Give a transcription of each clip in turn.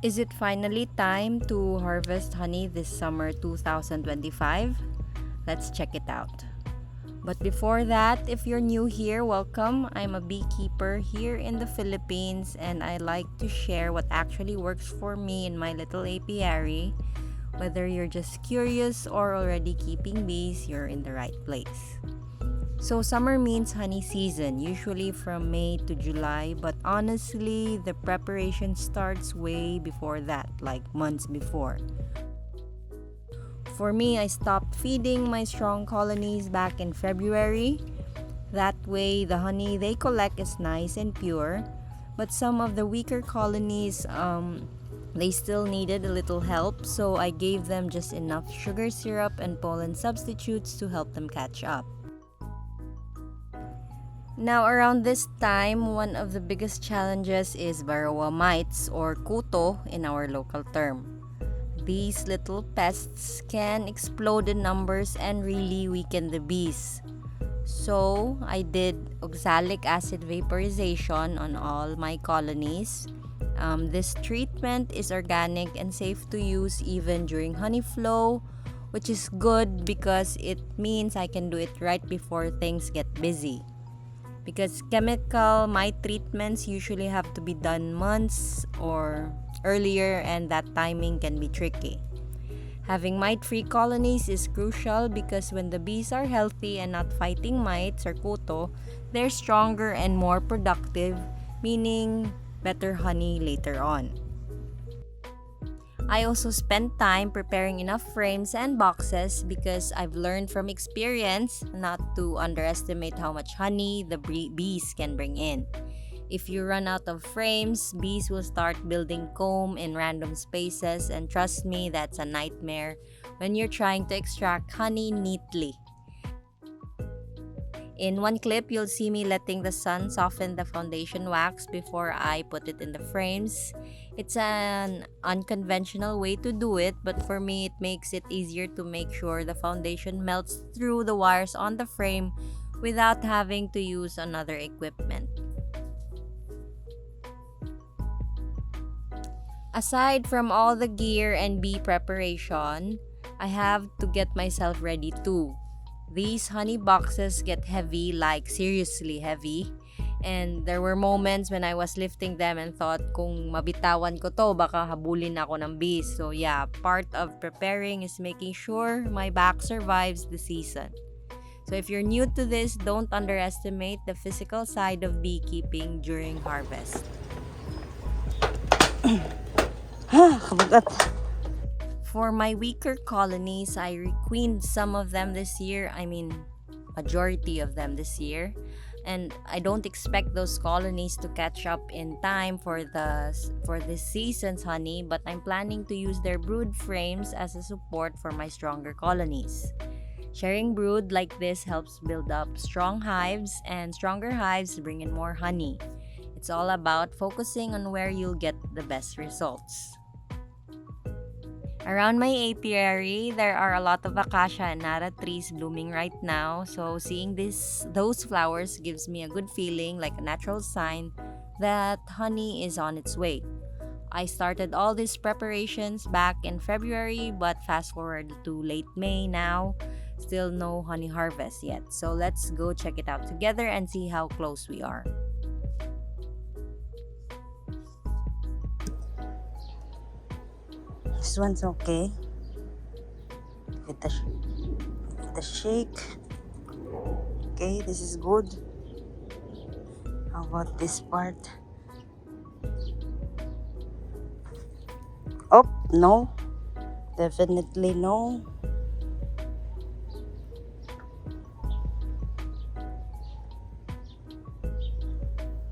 Is it finally time to harvest honey this summer 2025? Let's check it out. But before that, if you're new here, welcome. I'm a beekeeper here in the Philippines and I like to share what actually works for me in my little apiary. Whether you're just curious or already keeping bees, you're in the right place. So summer means honey season, usually from May to July, but honestly, the preparation starts way before that, like months before. For me, I stopped feeding my strong colonies back in February. That way, the honey they collect is nice and pure, but some of the weaker colonies, they still needed a little help, so I gave them just enough sugar syrup and pollen substitutes to help them catch up. Now, around this time, one of the biggest challenges is varroa mites or kuto in our local term. These little pests can explode in numbers and really weaken the bees. So, I did oxalic acid vaporization on all my colonies. This treatment is organic and safe to use even during honeyflow, which is good because it means I can do it right before things get busy. Because chemical mite treatments usually have to be done months or earlier, and that timing can be tricky. Having mite-free colonies is crucial because when the bees are healthy and not fighting mites or kuto, they're stronger and more productive, meaning better honey later on. I also spent time preparing enough frames and boxes because I've learned from experience not to underestimate how much honey the bees can bring in. If you run out of frames, bees will start building comb in random spaces, and trust me, that's a nightmare when you're trying to extract honey neatly. In one clip, you'll see me letting the sun soften the foundation wax before I put it in the frames. It's an unconventional way to do it, but for me, it makes it easier to make sure the foundation melts through the wires on the frame without having to use another equipment. Aside from all the gear and bee preparation, I have to get myself ready too. These honey boxes get heavy, like seriously heavy. And there were moments when I was lifting them and thought, kung mabitawan ko to, baka habulin ako ng bees. So yeah, part of preparing is making sure my back survives the season. So if you're new to this, don't underestimate the physical side of beekeeping during harvest. Kabugat. For my weaker colonies, I requeened some of them this year. Majority of them this year. And I don't expect those colonies to catch up in time for this season's honey, but I'm planning to use their brood frames as a support for my stronger colonies. Sharing brood like this helps build up strong hives, and stronger hives bring in more honey. It's all about focusing on where you'll get the best results. Around my apiary, there are a lot of acacia and nara trees blooming right now, so seeing those flowers gives me a good feeling, like a natural sign that honey is on its way. I started all these preparations back in February, but fast forward to late May now, still no honey harvest yet. So let's go check it out together and see how close we are. This one's okay. Give it a shake. Okay, this is good. How about this part? Oh, no. Definitely no.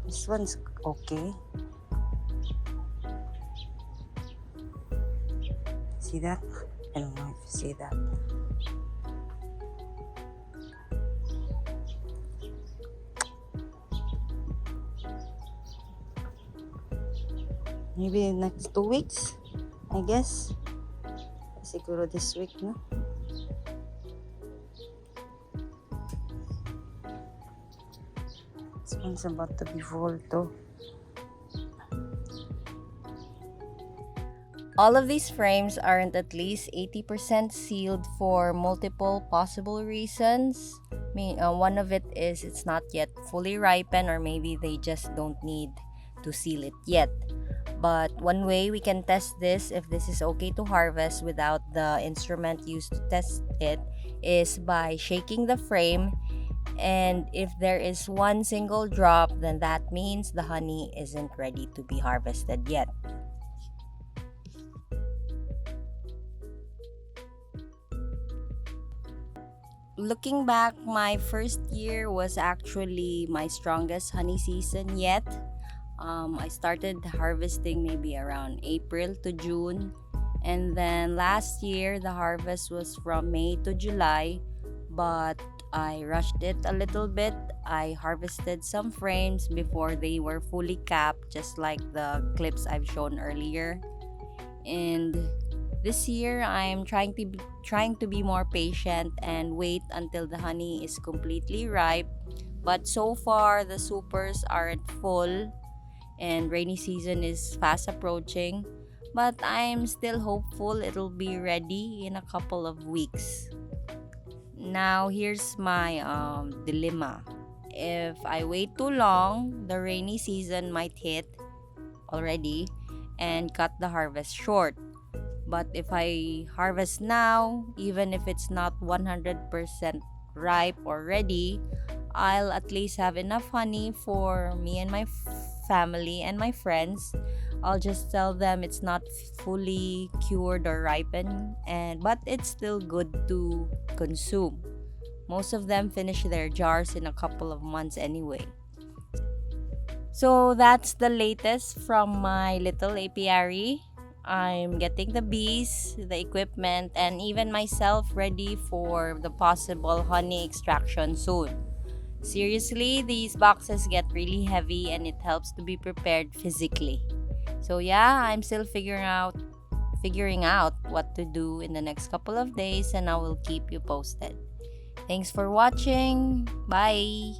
This one's okay. See that? I don't know if you see that. Maybe next 2 weeks, I guess. Siguro this week, no? This one's about to be full too. All of these frames aren't at least 80% sealed for multiple possible reasons. One of it is it's not yet fully ripened, or maybe they just don't need to seal it yet. But one way we can test this, if this is okay to harvest without the instrument used to test it, is by shaking the frame. And if there is one single drop, then that means the honey isn't ready to be harvested yet. Looking back, my first year was actually my strongest honey season yet. I started harvesting maybe around April to June. And then last year, the harvest was from May to July, but I rushed it a little bit. I harvested some frames before they were fully capped, just like the clips I've shown earlier. And this year, I'm trying to be more patient and wait until the honey is completely ripe. But so far, the supers aren't full, and rainy season is fast approaching. But I'm still hopeful it'll be ready in a couple of weeks. Now, here's my dilemma. If I wait too long, the rainy season might hit already and cut the harvest short. But if I harvest now, even if it's not 100% ripe or ready, I'll at least have enough honey for me and my family and my friends. I'll just tell them it's not fully cured or ripened, but it's still good to consume. Most of them finish their jars in a couple of months anyway. So that's the latest from my little apiary. I'm getting the bees, the equipment, and even myself ready for the possible honey extraction soon. Seriously, these boxes get really heavy and it helps to be prepared physically. So yeah, I'm still figuring out what to do in the next couple of days, and I will keep you posted. Thanks for watching. Bye.